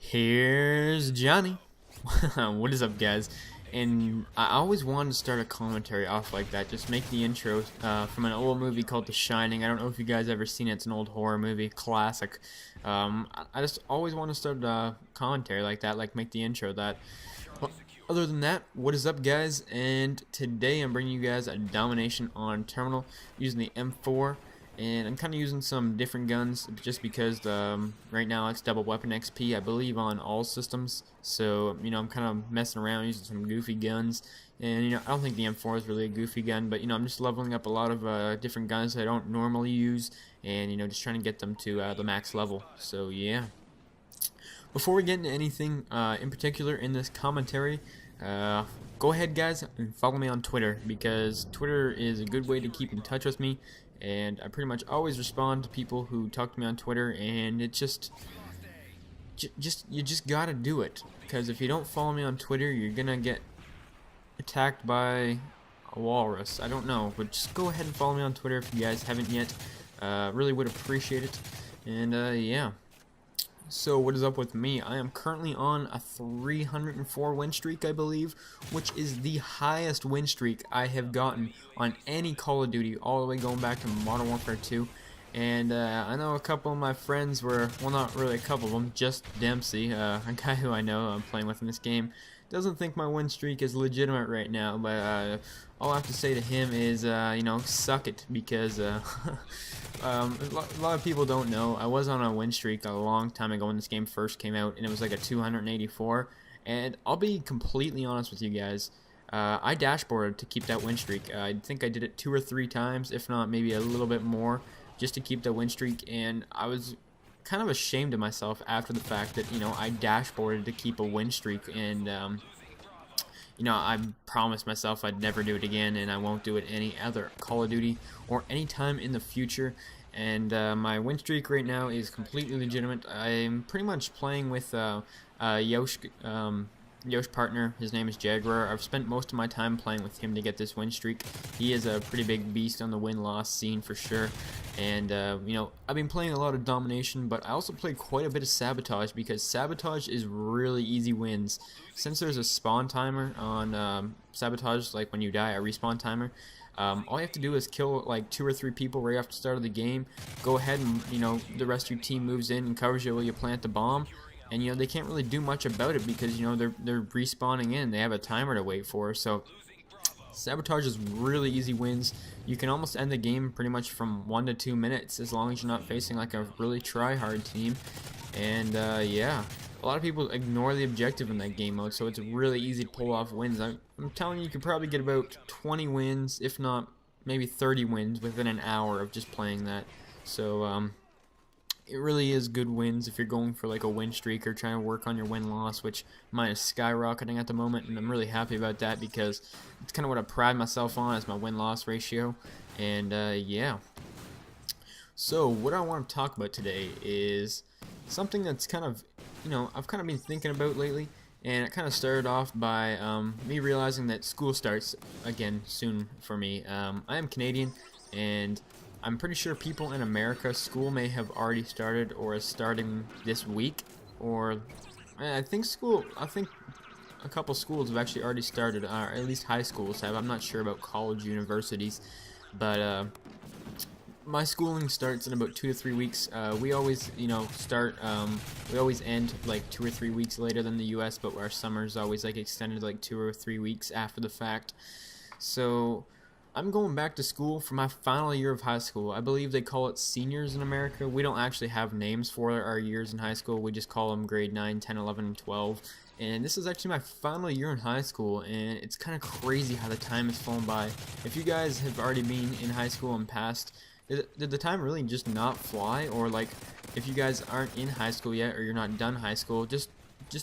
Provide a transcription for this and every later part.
Here's Johnny. What is up, guys? And I always wanted to start a commentary off like that. Just make the intro from an old movie called The Shining. I don't know if you guys ever seen it. It's an old horror movie, classic. I just always want to start a commentary like that, like make the intro that. Well, other than that, what is up, guys? And today I'm bringing you guys a domination on Terminal using the M4. And I'm kind of using some different guns just because right now it's double weapon XP, I believe, on all systems. So, I'm kind of messing around using some goofy guns. And, I don't think the M4 is really a goofy gun, but, I'm just leveling up a lot of different guns that I don't normally use. And, just trying to get them to the max level. So, yeah. Before we get into anything in particular in this commentary, go ahead, guys, and follow me on Twitter, because Twitter is a good way to keep in touch with me. And I pretty much always respond to people who talk to me on Twitter, and it you just gotta do it, because if you don't follow me on Twitter, you're gonna get attacked by a walrus. I don't know, but just go ahead and follow me on Twitter if you guys haven't yet. Really would appreciate it. And yeah. So what is up with me? I am currently on a 304 win streak, I believe, which is the highest win streak I have gotten on any Call of Duty, all the way going back to Modern Warfare 2. And I know a couple of my friends were, well, not really a couple of them, just Dempsey, a guy who I know I'm playing with in this game, doesn't think my win streak is legitimate right now, but all I have to say to him is, suck it, because a lot of people don't know, I was on a win streak a long time ago when this game first came out, and it was like a 284, and I'll be completely honest with you guys, I dashboarded to keep that win streak. I think I did it 2 or 3 times, if not maybe a little bit more, just to keep that win streak, and I was kind of ashamed of myself after the fact that, I dashboarded to keep a win streak, and, I promised myself I'd never do it again, and I won't do it any other Call of Duty or any time in the future. And my win streak right now is completely legitimate. I'm pretty much playing with Yosh partner. His name is Jaguar. I've spent most of my time playing with him to get this win streak. He is a pretty big beast on the win-loss scene for sure. And, I've been playing a lot of domination, but I also play quite a bit of sabotage, because sabotage is really easy wins. Since there's a spawn timer on sabotage, like when you die, a respawn timer, all you have to do is kill like 2 or 3 people right off the start of the game. Go ahead and, the rest of your team moves in and covers you while you plant the bomb. And, they can't really do much about it because, they're respawning in. They have a timer to wait for. So, sabotage is really easy wins. You can almost end the game pretty much from 1 to 2 minutes, as long as you're not facing like a really try-hard team. And, yeah. A lot of people ignore the objective in that game mode, so it's really easy to pull off wins. I'm telling you could probably get about 20 wins, if not maybe 30 wins, within an hour of just playing that. So, it really is good wins if you're going for like a win streak or trying to work on your win-loss, which mine is skyrocketing at the moment, and I'm really happy about that, because it's kind of what I pride myself on, is my win-loss ratio. And yeah. So what I want to talk about today is something that's kind of, I've kind of been thinking about lately, and it kind of started off by me realizing that school starts again soon for me. I am Canadian, and I'm pretty sure people in America, school may have already started or is starting this week, or I think a couple schools have actually already started, or at least high schools have. I'm not sure about college universities, but my schooling starts in about 2 to 3 weeks. We always, we always end like 2 or 3 weeks later than the U.S., but our summer's always like extended like 2 or 3 weeks after the fact. So I'm going back to school for my final year of high school. I believe they call it seniors in America. We don't actually have names for our years in high school. We just call them grade 9, 10, 11, and 12. And this is actually my final year in high school, and it's kind of crazy how the time has flown by. If you guys have already been in high school and passed, did the time really just not fly? Or like, if you guys aren't in high school yet, or you're not done high school, just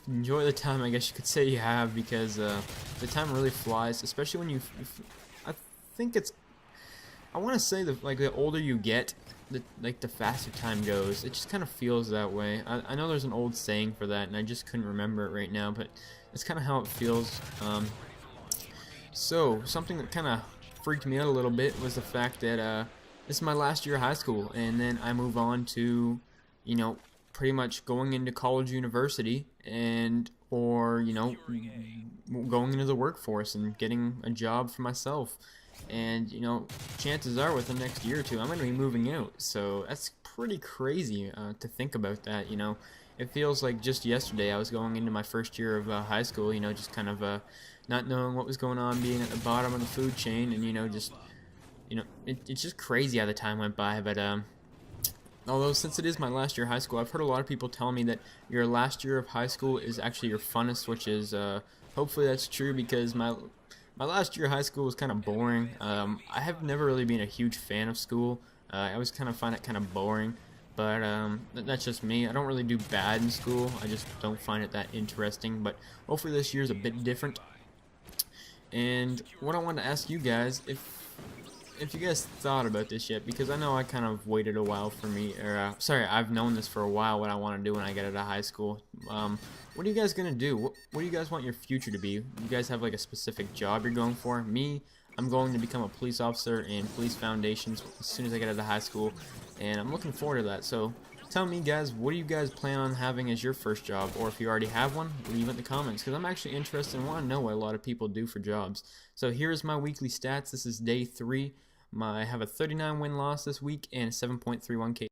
enjoy the time, I guess you could say you have, because the time really flies, especially when I want to say that like the older you get, the faster time goes. It just kind of feels that way. I know there's an old saying for that, and I just couldn't remember it right now, but it's kind of how it feels. So something that kind of freaked me out a little bit was the fact that this is my last year of high school, and then I move on to, pretty much going into college, university, and or going into the workforce and getting a job for myself. And chances are within the next year or two I'm going to be moving out, so that's pretty crazy to think about that. It feels like just yesterday I was going into my first year of high school, just kind of not knowing what was going on, being at the bottom of the food chain, and it's just crazy how the time went by. But although since it is my last year of high school, I've heard a lot of people tell me that your last year of high school is actually your funnest, which is hopefully that's true, because my last year of high school was kind of boring. I have never really been a huge fan of school. I always kind of find it kind of boring, but that's just me. I don't really do bad in school. I just don't find it that interesting. But hopefully this year is a bit different. And what I wanted to ask you guys, if you guys thought about this yet, because I know I kind of waited a while for me, or sorry, I've known this for a while, what I want to do when I get out of high school. What are you guys gonna do? What do you guys want your future to be? You guys have like a specific job you're going for? Me, I'm going to become a police officer in police foundations as soon as I get out of high school, and I'm looking forward to that. So tell me, guys, what do you guys plan on having as your first job? Or if you already have one, leave it in the comments, because I'm actually interested and want to know what a lot of people do for jobs. So here's my weekly stats. This is day 3. I have a 39 win-loss this week and a 7.31 K.